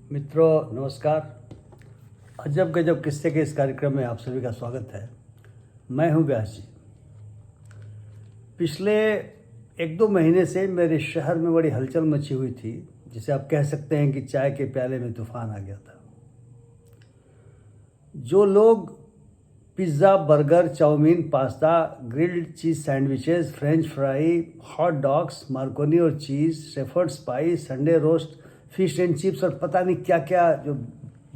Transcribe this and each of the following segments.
मित्रों नमस्कार। अजब गजब किस्से के इस कार्यक्रम में आप सभी का स्वागत है। मैं हूं व्यास जी। पिछले 1-2 महीने से मेरे शहर में बड़ी हलचल मची हुई थी, जिसे आप कह सकते हैं कि चाय के प्याले में तूफान आ गया था। जो लोग pizza, burger, chow mein, pasta, grilled cheese sandwiches, French fry, hot dogs, macaroni और cheese, shepherd pie, Sunday roast, fish and chips और पता नहीं क्या क्या जो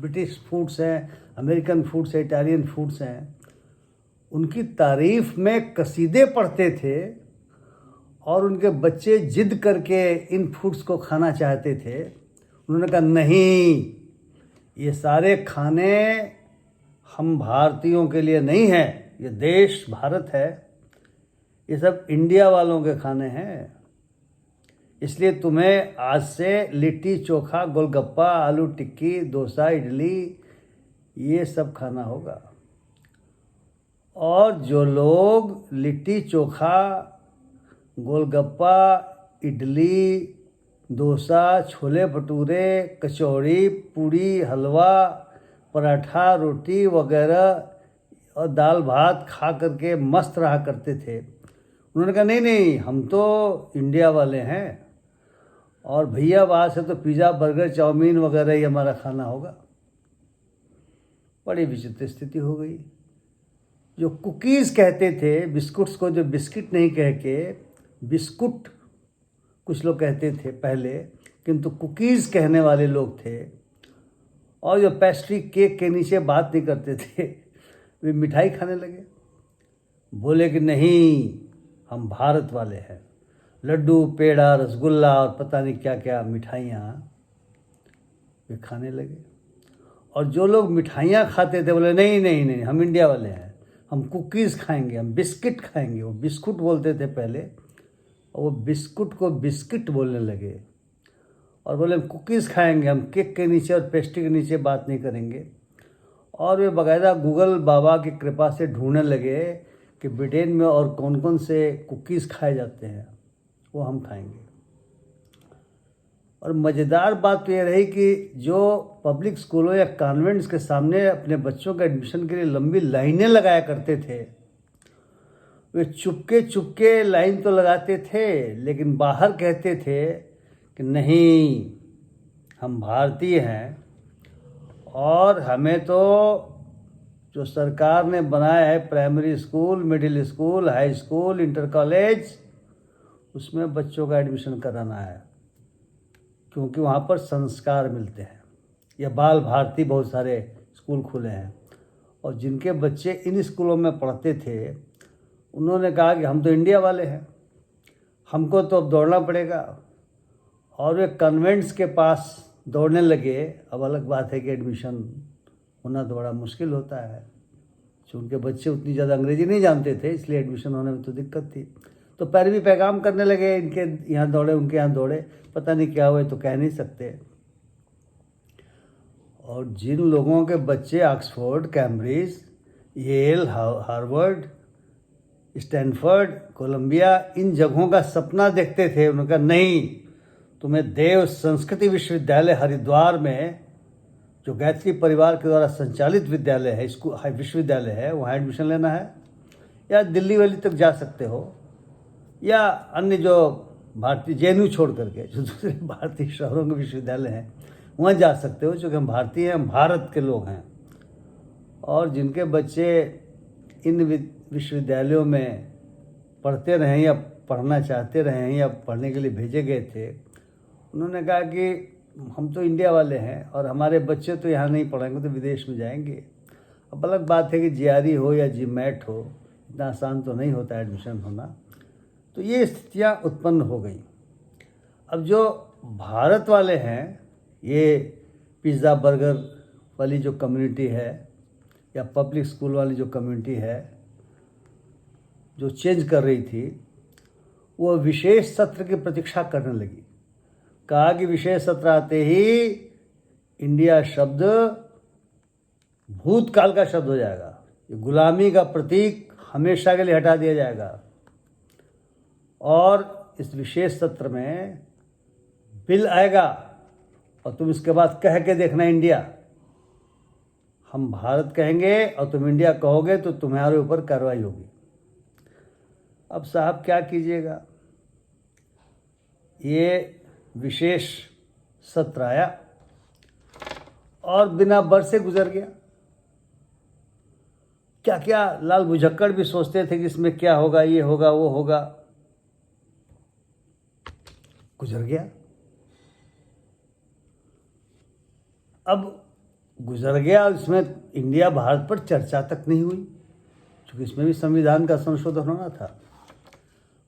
ब्रिटिश फूड्स हैं, अमेरिकन फूड्स हैं, इटालियन फूड्स हैं, उनकी तारीफ में कसीदे पढ़ते थे और उनके बच्चे जिद करके इन फूड्स को खाना चाहते थे। उन्होंने कहा नहीं, ये सारे खाने हम भारतीयों के लिए नहीं है, ये देश भारत है, ये सब इंडिया वालों के खाने हैं। इसलिए तुम्हें आज से लिट्टी चोखा, गोलगप्पा, आलू टिक्की, डोसा, इडली ये सब खाना होगा। और जो लोग लिट्टी चोखा, गोलगप्पा, इडली, डोसा, छोले भटूरे, कचौड़ी, पूड़ी, हलवा, पराठा, रोटी वगैरह और दाल भात खा करके मस्त रहा करते थे, उन्होंने कहा नहीं नहीं, हम तो इंडिया वाले हैं और भैया वहाँ से तो पिज़्ज़ा, बर्गर, चाउमीन वगैरह ही हमारा खाना होगा। बड़ी विचित्र स्थिति हो गई। जो कुकीज़ कहते थे, बिस्कुट्स को जो बिस्किट नहीं कह के बिस्कुट कुछ लोग कहते थे पहले, किंतु कुकीज़ कहने वाले लोग थे। और जो पेस्ट्री, केक के नीचे बात नहीं करते थे, वे मिठाई खाने लगे। बोले कि नहीं, हम भारत वाले हैं। लड्डू, पेड़ा, रसगुल्ला और पता नहीं क्या क्या मिठाइयाँ वे खाने लगे। और जो लोग मिठाइयाँ खाते थे बोले नहीं नहीं नहीं, हम इंडिया वाले हैं, हम कुकीज़ खाएंगे, हम बिस्किट खाएंगे। वो बिस्कुट बोलते थे पहले और वो बिस्कुट को बिस्किट बोलने लगे और बोले हम कुकीज़ खाएंगे, हम केक के नीचे और पेस्ट्री के नीचे बात नहीं करेंगे। और वे बाकायदा गूगल बाबा की कृपा से ढूंढने लगे कि ब्रिटेन में और कौन कौन से कुकीज़ खाए जाते हैं, वो हम खाएंगे। और मज़ेदार बात तो ये रही कि जो पब्लिक स्कूलों या कॉन्वेंट्स के सामने अपने बच्चों के एडमिशन के लिए लंबी लाइनें लगाया करते थे, वे चुपके चुपके लाइन तो लगाते थे, लेकिन बाहर कहते थे कि नहीं, हम भारतीय हैं और हमें तो जो सरकार ने बनाया है primary school, middle school, high school, inter college, उसमें बच्चों का एडमिशन कराना है, क्योंकि वहाँ पर संस्कार मिलते हैं। या बाल भारती बहुत सारे स्कूल खुले हैं और जिनके बच्चे इन स्कूलों में पढ़ते थे, उन्होंने कहा कि हम तो इंडिया वाले हैं, हमको तो अब दौड़ना पड़ेगा। और वे कन्वेंट्स के पास दौड़ने लगे। अब अलग बात है कि एडमिशन होना तो बड़ा मुश्किल होता है, क्योंकि बच्चे उतनी ज़्यादा अंग्रेजी नहीं जानते थे, इसलिए एडमिशन होने में तो दिक्कत थी। तो पैरवी पैगाम करने लगे, इनके यहाँ दौड़े, उनके यहाँ दौड़े, पता नहीं क्या हुए तो कह नहीं सकते। और जिन लोगों के बच्चे Oxford, Cambridge, Yale, Harvard, Stanford, Columbia इन जगहों का सपना देखते थे, उन्होंने कहा नहीं, तुम्हें देव संस्कृति विश्वविद्यालय हरिद्वार में, जो गायत्री परिवार के द्वारा संचालित विद्यालय है, स्कूल विश्वविद्यालय है, वहाँ एडमिशन लेना है। या दिल्ली वैली तक जा सकते हो, या अन्य जो भारतीय JNU छोड़ करके जो दूसरे भारतीय शहरों के विश्वविद्यालय हैं वहाँ जा सकते हो, क्योंकि हम भारतीय हैं, हम भारत के लोग हैं। और जिनके बच्चे इन विश्वविद्यालयों में पढ़ते रहे या पढ़ना चाहते रहे हैं या पढ़ने के लिए भेजे गए थे, उन्होंने कहा कि हम तो इंडिया वाले हैं और हमारे बच्चे तो यहाँ नहीं पढ़ेंगे, तो विदेश में जाएंगे। अब अलग बात है कि GRE हो या GMAT हो, इतना आसान तो नहीं होता एडमिशन होना। तो ये स्थितियाँ उत्पन्न हो गई। अब जो भारत वाले हैं, ये पिज़्ज़ा, बर्गर वाली जो कम्युनिटी है या पब्लिक स्कूल वाली जो कम्युनिटी है, जो चेंज कर रही थी, वो विशेष सत्र की प्रतीक्षा करने लगी। कहा कि विशेष सत्र आते ही इंडिया शब्द भूतकाल का शब्द हो जाएगा, ये गुलामी का प्रतीक हमेशा के लिए हटा दिया जाएगा। और इस विशेष सत्र में बिल आएगा और तुम इसके बाद कह के देखना इंडिया, हम भारत कहेंगे और तुम इंडिया कहोगे तो तुम्हारे ऊपर कार्रवाई होगी। अब साहब क्या कीजिएगा, ये विशेष सत्र आया और बिना बर से गुजर गया। क्या क्या लाल बुझक्कड़ भी सोचते थे कि इसमें क्या होगा, ये होगा, वो होगा, गुजर गया। अब गुजर गया, इसमें इंडिया भारत पर चर्चा तक नहीं हुई, क्योंकि इसमें भी संविधान का संशोधन होना था।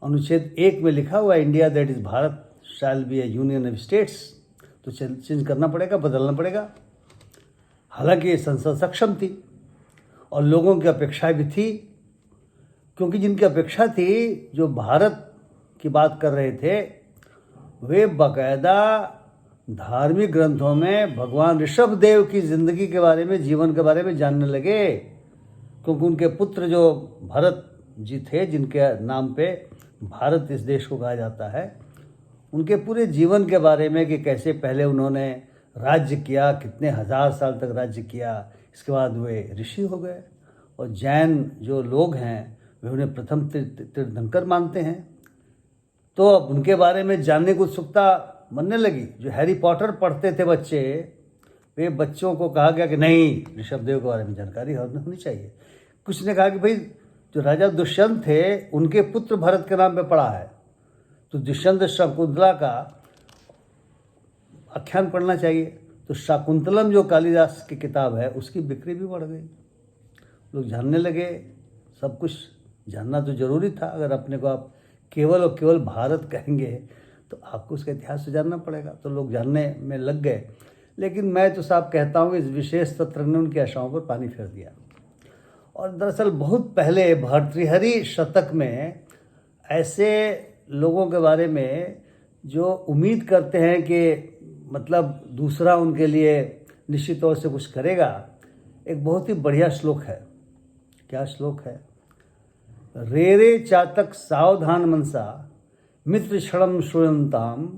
अनुच्छेद 1 में लिखा हुआ India that is Bharat shall be A union of states, तो चेंज करना पड़ेगा, बदलना पड़ेगा। हालांकि संसद सक्षम थी और लोगों की अपेक्षा भी थी, क्योंकि जिनकी अपेक्षा थी, जो भारत की बात कर रहे थे, वे बाकायदा धार्मिक ग्रंथों में भगवान ऋषभ देव की जिंदगी के बारे में, जीवन के बारे में जानने लगे, क्योंकि उनके पुत्र जो भरत जी थे, जिनके नाम पे भारत इस देश को कहा जाता है, उनके पूरे जीवन के बारे में कि कैसे पहले उन्होंने राज्य किया, कितने हजार साल तक राज्य किया, इसके बाद वे ऋषि हो गए। और जैन जो लोग हैं वे उन्हें प्रथम तीर्थंकर मानते हैं, तो अब उनके बारे में जानने की उत्सुकता बनने लगी। जो हैरी पॉटर पढ़ते थे बच्चे, वे बच्चों को कहा गया कि नहीं, ऋषभदेव के बारे में जानकारी होनी चाहिए। कुछ ने कहा कि भाई जो राजा दुष्यंत थे, उनके पुत्र भरत के नाम पे पढ़ा है, तो दुष्यंत शकुंतला का आख्यान पढ़ना चाहिए। तो शाकुंतलम जो कालिदास की किताब है, उसकी बिक्री भी बढ़ गई, लोग जानने लगे। सब कुछ जानना तो जरूरी था। अगर अपने को आप केवल और केवल भारत कहेंगे तो आपको उसका इतिहास तो जानना पड़ेगा, तो लोग जानने में लग गए। लेकिन मैं तो साहब कहता हूँ, इस विशेष सत्र ने उनकी आशाओं पर पानी फेर दिया। और दरअसल बहुत पहले भर्तृहरि शतक में ऐसे लोगों के बारे में जो उम्मीद करते हैं कि मतलब दूसरा उनके लिए निश्चित तौर से कुछ करेगा, एक बहुत ही बढ़िया श्लोक है। क्या श्लोक है? रे रे चातक सावधान मनसा मित्र क्षणम श्रूयंताम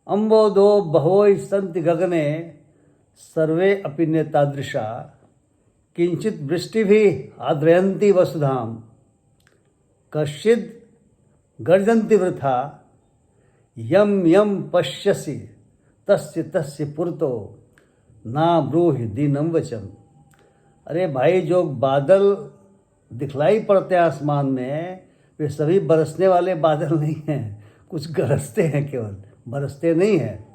अम्बोदो बहोय संति गगने सर्वे अपि नेतादृशा किंचित वृष्टि भी आद्रयंती वसुधाम कश्चिद गर्जन्ति वृथा यम यम पश्यसि तस्य तस्य पुरतो ना ब्रूहि दीनम वचम। अरे भाई, जो बादल दिखलाई पड़ते हैं आसमान में, वे सभी बरसने वाले बादल नहीं हैं, कुछ गरजते हैं, केवल बरसते नहीं हैं।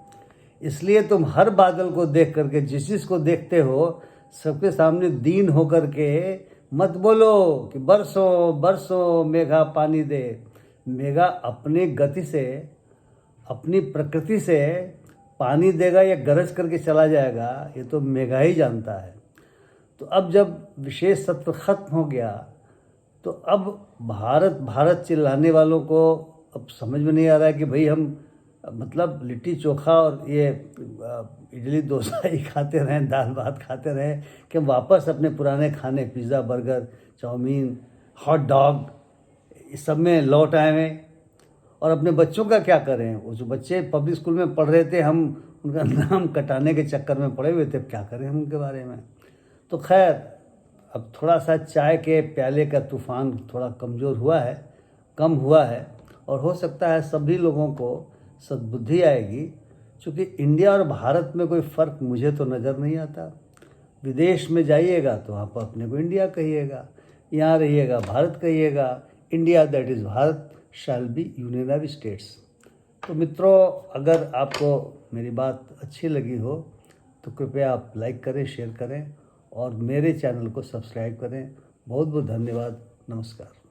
इसलिए तुम हर बादल को देख करके, जिस जिसको देखते हो, सबके सामने दीन होकर के मत बोलो कि बरसो बरसो मेघा पानी दे। मेघा अपनी गति से, अपनी प्रकृति से पानी देगा या गरज करके चला जाएगा, ये तो मेघा ही जानता है। तो अब जब विशेष सत्र खत्म हो गया, तो अब भारत भारत चिल्लाने वालों को अब समझ में नहीं आ रहा है कि भाई हम मतलब लिट्टी चोखा और ये इडली डोसा ही खाते रहें, दाल भात खाते रहें, कि हम वापस अपने पुराने खाने pizza, burger, chow mein, hot dog, इस सब में लौट आए हैं। और अपने बच्चों का क्या करें? वो जो बच्चे पब्लिक स्कूल में पढ़ रहे थे, हम उनका नाम कटाने के चक्कर में पड़े हुए थे, क्या करें हम उनके बारे में। तो खैर, अब थोड़ा सा चाय के प्याले का तूफ़ान थोड़ा कमज़ोर हुआ है, कम हुआ है, और हो सकता है सभी लोगों को सद्बुद्धि आएगी। क्योंकि इंडिया और भारत में कोई फ़र्क मुझे तो नज़र नहीं आता। विदेश में जाइएगा तो आप अपने को इंडिया कहिएगा, यहाँ रहिएगा भारत कहिएगा। India that is Bharat shall be union of states. तो मित्रों, अगर आपको मेरी बात अच्छी लगी हो तो कृपया आप लाइक करें, शेयर करें और मेरे चैनल को सब्सक्राइब करें। बहुत बहुत धन्यवाद। नमस्कार।